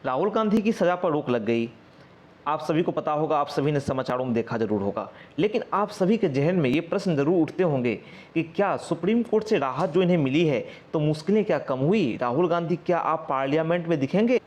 राहुल गांधी की सज़ा पर रोक लग गई। आप सभी को पता होगा, आप सभी ने समाचारों में देखा जरूर होगा, लेकिन आप सभी के जहन में ये प्रश्न जरूर उठते होंगे कि क्या सुप्रीम कोर्ट से राहत जो इन्हें मिली है तो मुश्किलें क्या कम हुई? राहुल गांधी क्या आप पार्लियामेंट में दिखेंगे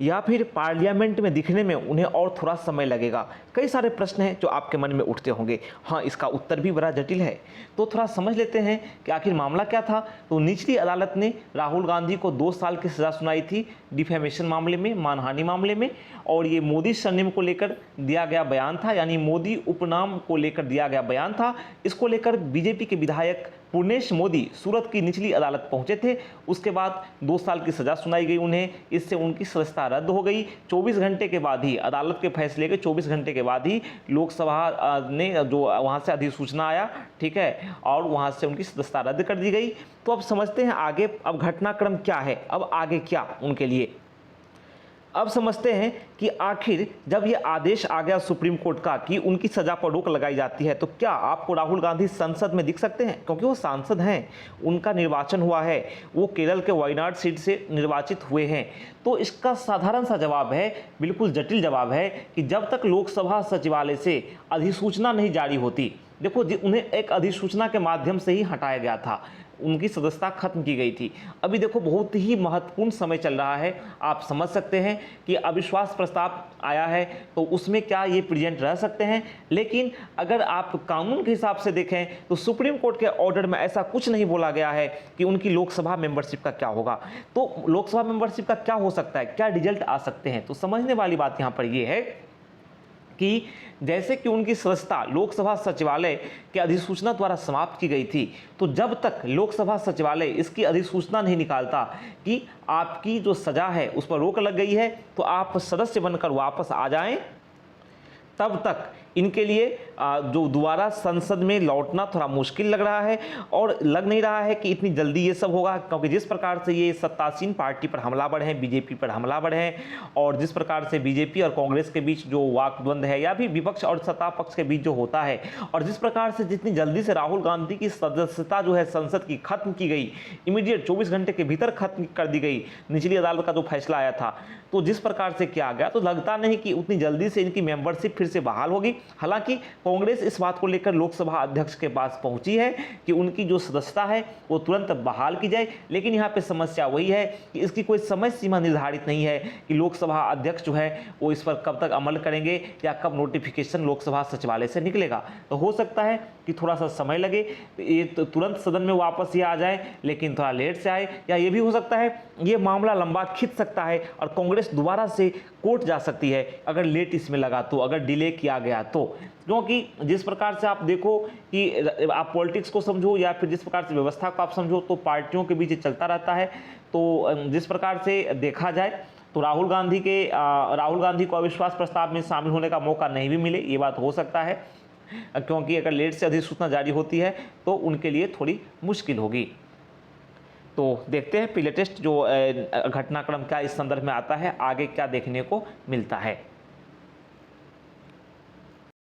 या फिर पार्लियामेंट में दिखने में उन्हें और थोड़ा समय लगेगा? कई सारे प्रश्न हैं जो आपके मन में उठते होंगे। हाँ, इसका उत्तर भी बड़ा जटिल है। तो थोड़ा समझ लेते हैं कि आखिर मामला क्या था। तो निचली अदालत ने राहुल गांधी को 2 साल की सज़ा सुनाई थी डिफेमेशन मामले में, मानहानि मामले में। और ये मोदी सरनेम को लेकर दिया गया बयान था, यानी मोदी उपनाम को लेकर दिया गया बयान था। इसको लेकर बीजेपी के विधायक पूर्णेश मोदी सूरत की निचली अदालत पहुंचे थे। उसके बाद 2 साल की सज़ा सुनाई गई उन्हें। इससे उनकी सदस्यता रद्द हो गई। 24 घंटे के बाद ही, अदालत के फैसले के 24 घंटे के बाद ही लोकसभा ने जो वहाँ से अधिसूचना आया, ठीक है, और वहाँ से उनकी सदस्यता रद्द कर दी गई। तो अब समझते हैं आगे अब घटनाक्रम क्या है, अब आगे क्या उनके लिए। अब समझते हैं कि आखिर जब ये आदेश आ गया सुप्रीम कोर्ट का कि उनकी सज़ा पर रोक लगाई जाती है, तो क्या आपको राहुल गांधी संसद में दिख सकते हैं? क्योंकि वो सांसद हैं, उनका निर्वाचन हुआ है, वो केरल के वायनाड सीट से निर्वाचित हुए हैं। तो इसका साधारण सा जवाब है, बिल्कुल जटिल जवाब है, कि जब तक लोकसभा सचिवालय से अधिसूचना नहीं जारी होती, देखो उन्हें एक अधिसूचना के माध्यम से ही हटाया गया था, उनकी सदस्यता खत्म की गई थी। अभी देखो बहुत ही महत्वपूर्ण समय चल रहा है। आप समझ सकते हैं कि अविश्वास प्रस्ताव आया है तो उसमें क्या ये प्रेजेंट रह सकते हैं। लेकिन अगर आप कानून के हिसाब से देखें तो सुप्रीम कोर्ट के ऑर्डर में ऐसा कुछ नहीं बोला गया है कि उनकी लोकसभा मेंबरशिप का क्या होगा। तो लोकसभा मेंबरशिप का क्या हो सकता है, क्या रिजल्ट आ सकते हैं। तो समझने वाली बात यहाँ पर यह है कि जैसे कि उनकी सदस्यता लोकसभा सचिवालय के अधिसूचना द्वारा समाप्त की गई थी, तो जब तक लोकसभा सचिवालय इसकी अधिसूचना नहीं निकालता कि आपकी जो सजा है उस पर रोक लग गई है तो आप सदस्य बनकर वापस आ जाएं, तब तक इनके लिए जो दोबारा संसद में लौटना थोड़ा मुश्किल लग रहा है। और लग नहीं रहा है कि इतनी जल्दी ये सब होगा, क्योंकि जिस प्रकार से ये सत्तासीन पार्टी पर हमलावर हैं, बीजेपी पर हमलावर हैं, और जिस प्रकार से बीजेपी और कांग्रेस के बीच जो वाकद्वंद है या भी विपक्ष और सत्ता पक्ष के बीच जो होता है, और जिस प्रकार से जितनी जल्दी से राहुल गांधी की सदस्यता जो है संसद की खत्म की गई, इमीडिएट 24 घंटे के भीतर खत्म कर दी गई, निचली अदालत का जो फैसला आया था, तो जिस प्रकार से किया गया, तो लगता नहीं कि उतनी जल्दी से इनकी मेंबरशिप फिर से बहाल होगी। हालांकि कांग्रेस इस बात को लेकर लोकसभा अध्यक्ष के पास पहुंची है कि उनकी जो सदस्यता है वो तुरंत बहाल की जाए, लेकिन यहाँ पे समस्या वही है कि इसकी कोई समय सीमा निर्धारित नहीं है कि लोकसभा अध्यक्ष जो है वो इस पर कब तक अमल करेंगे या कब नोटिफिकेशन लोकसभा सचिवालय से निकलेगा। तो हो सकता है कि थोड़ा सा समय लगे, ये तो तुरंत सदन में वापस ये आ जाए, लेकिन थोड़ा लेट से आए, या ये भी हो सकता है ये मामला लंबा खिंच सकता है और कांग्रेस दोबारा से कोर्ट जा सकती है अगर लेट इसमें लगा तो, अगर डिले किया गया तो। क्योंकि जिस प्रकार से आप देखो कि आप पॉलिटिक्स को समझो या फिर जिस प्रकार से व्यवस्था को आप समझो, तो पार्टियों के बीच चलता रहता है। तो जिस प्रकार से देखा जाए तो राहुल गांधी को अविश्वास प्रस्ताव में शामिल होने का मौका नहीं भी मिले, ये बात हो सकता है, क्योंकि अगर लेट से अधिसूचना जारी होती है तो उनके लिए थोड़ी मुश्किल होगी। तो देखते हैं लेटेस्ट जो घटनाक्रम क्या इस संदर्भ में आता है, आगे क्या देखने को मिलता है।